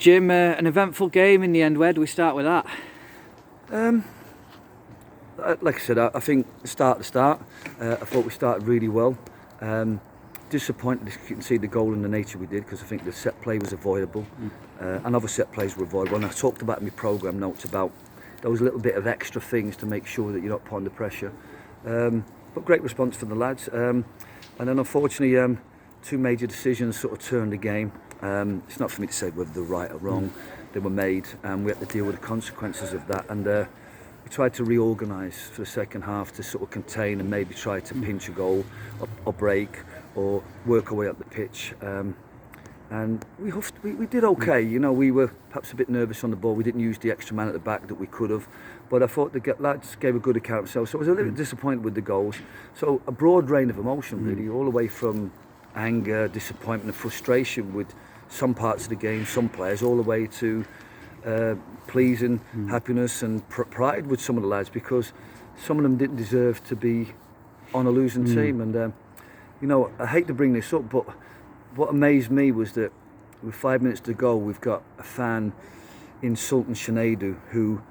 Jim, an eventful game in the end. Where do we start with that? Like I said, I think start to start, I thought we started really well. Disappointed, you can see the goal in the nature we did, because I think the set play was avoidable, and other set plays were avoidable. And I talked about in my programme notes about those little bit of extra things to make sure that you're not put under pressure. But great response from the lads, and then unfortunately two major decisions sort of turned the game. It's not for me to say whether they're right or wrong. They were made, and we had to deal with the consequences of that. And we tried to reorganise for the second half to sort of contain and maybe try to pinch a goal or break or work our way up the pitch. And we did okay. You know, we were perhaps a bit nervous on the ball. We didn't use the extra man at the back that we could have. But I thought the lads gave a good account of themselves. So I was a little bit disappointed with the goals. So a broad range of emotion, really, all the way from anger, disappointment and frustration with some parts of the game, some players, all the way to pleasing, happiness and pride with some of the lads, because some of them didn't deserve to be on a losing team. And you know, I hate to bring this up, but what amazed me was that with 5 minutes to go, we've got a fan in Sultan Shanadu who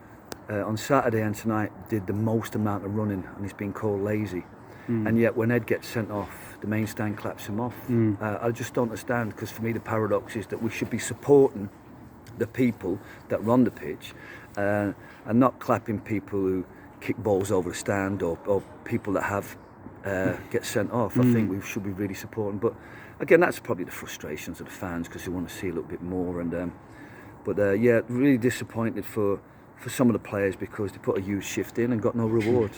on Saturday and tonight did the most amount of running, and he's been called lazy. And yet when Ed gets sent off, the main stand claps him off. I just don't understand, because for me the paradox is that we should be supporting the people that run the pitch and not clapping people who kick balls over the stand or people that have get sent off. I think we should be really supporting. But again, that's probably the frustrations of the fans, because they want to see a little bit more. And yeah, really disappointed for some of the players, because they put a huge shift in and got no reward.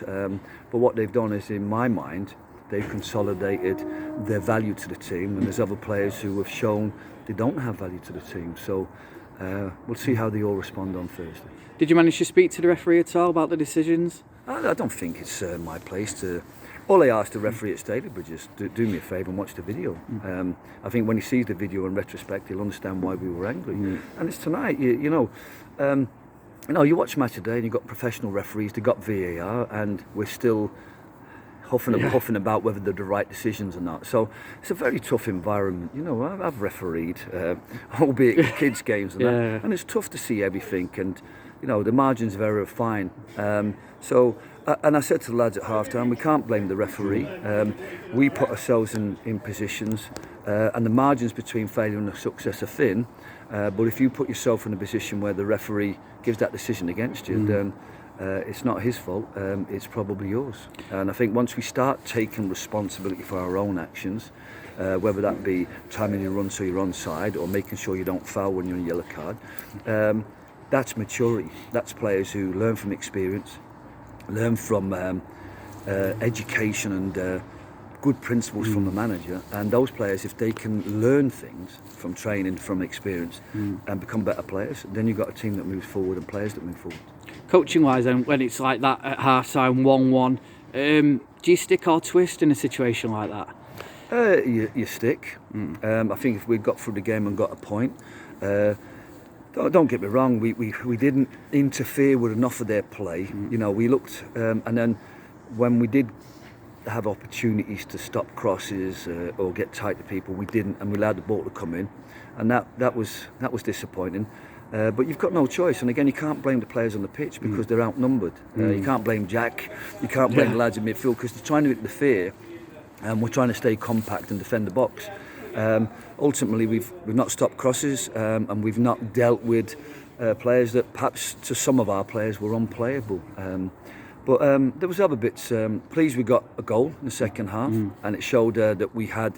But what they've done is, in my mind, they've consolidated their value to the team, and there's other players who have shown they don't have value to the team. So we'll see how they all respond on Thursday. Did you manage to speak to the referee at all about the decisions? I don't think it's my place to. All I asked the referee at Stalybridge is do me a favour and watch the video. I think when he sees the video in retrospect, he'll understand why we were angry. And it's tonight, you know, you watch match today and you've got professional referees, they've got VAR, and we're still huffing and puffing about whether they're the right decisions or not. So it's a very tough environment. You know, I've refereed, albeit kids' games and that, and it's tough to see everything, and you know, the margins of error are fine. And I said to the lads at half-time, we can't blame the referee. We put ourselves in positions, and the margins between failure and success are thin. But if you put yourself in a position where the referee gives that decision against you, then it's not his fault, it's probably yours. And I think once we start taking responsibility for our own actions, whether that be timing your run so you're onside, or making sure you don't foul when you're on a yellow card, that's maturity. That's players who learn from experience, learn from education and good principles from the manager. And those players, if they can learn things from training, from experience, and become better players, then you've got a team that moves forward and players that move forward. Coaching wise, then, when it's like that at half time, 1-1, do you stick or twist in a situation like that? You stick. I think if we'd got through the game and got a point, don't get me wrong, we didn't interfere with enough of their play. You know, we looked, and then when we did have opportunities to stop crosses or get tight to people, we didn't, and we allowed the ball to come in, and that was disappointing. But you've got no choice, and again, you can't blame the players on the pitch because they're outnumbered. You can't blame Jack, you can't blame the lads in midfield, because they're trying to interfere, and we're trying to stay compact and defend the box. Ultimately, we've not stopped crosses, and we've not dealt with players that perhaps to some of our players were unplayable. But there was other bits. Pleased we got a goal in the second half, and it showed that we had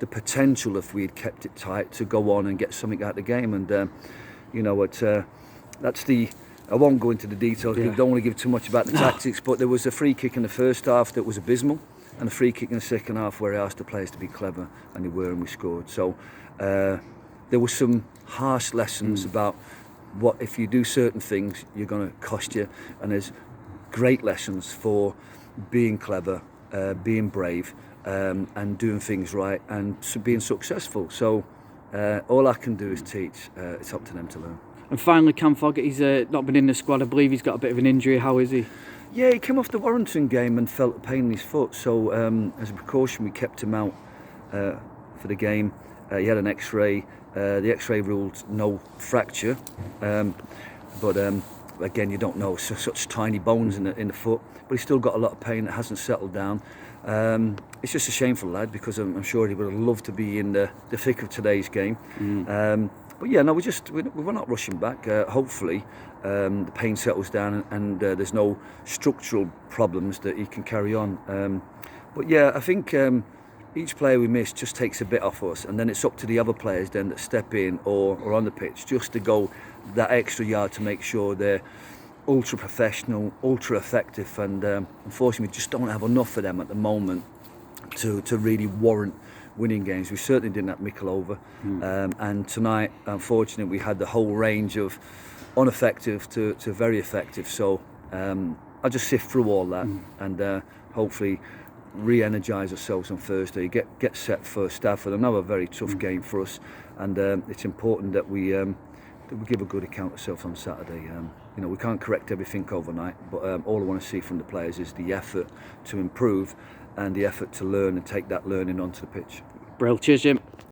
the potential, if we had kept it tight, to go on and get something out of the game. And you know, that's the. I won't go into the details because I don't want to give too much about the tactics. But there was a free kick in the first half that was abysmal, and a free kick in the second half where I asked the players to be clever, and they were, and we scored. So there were some harsh lessons about what if you do certain things, you're going to cost you, and there's great lessons for being clever, being brave, and doing things right, and being successful. So all I can do is teach. It's up to them to learn. And finally, Cam Foggarty's not been in the squad. I believe he's got a bit of an injury. How is he? Yeah, he came off the Warrington game and felt a pain in his foot. So as a precaution, we kept him out for the game. He had an X-ray. The X-ray ruled no fracture, but again, you don't know. Such tiny bones in the foot, but he's still got a lot of pain that hasn't settled down. It's just a shameful lad, because I'm sure he would have loved to be in the thick of today's game. But yeah, no, we're not rushing back. Hopefully, the pain settles down and there's no structural problems that he can carry on. But yeah, I think each player we miss just takes a bit off us, and then it's up to the other players then that step in or on the pitch just to go that extra yard to make sure they're ultra professional, ultra effective, and unfortunately we just don't have enough of them at the moment to really warrant winning games. We certainly didn't at Mikulova, and tonight, unfortunately, we had the whole range of ineffective to very effective. So I'll just sift through all that and hopefully re-energise ourselves on Thursday, get set for Stafford. Another very tough game for us, and it's important that we give a good account of ourselves on Saturday. We can't correct everything overnight, but all I want to see from the players is the effort to improve and the effort to learn and take that learning onto the pitch. Brill, cheers Jim.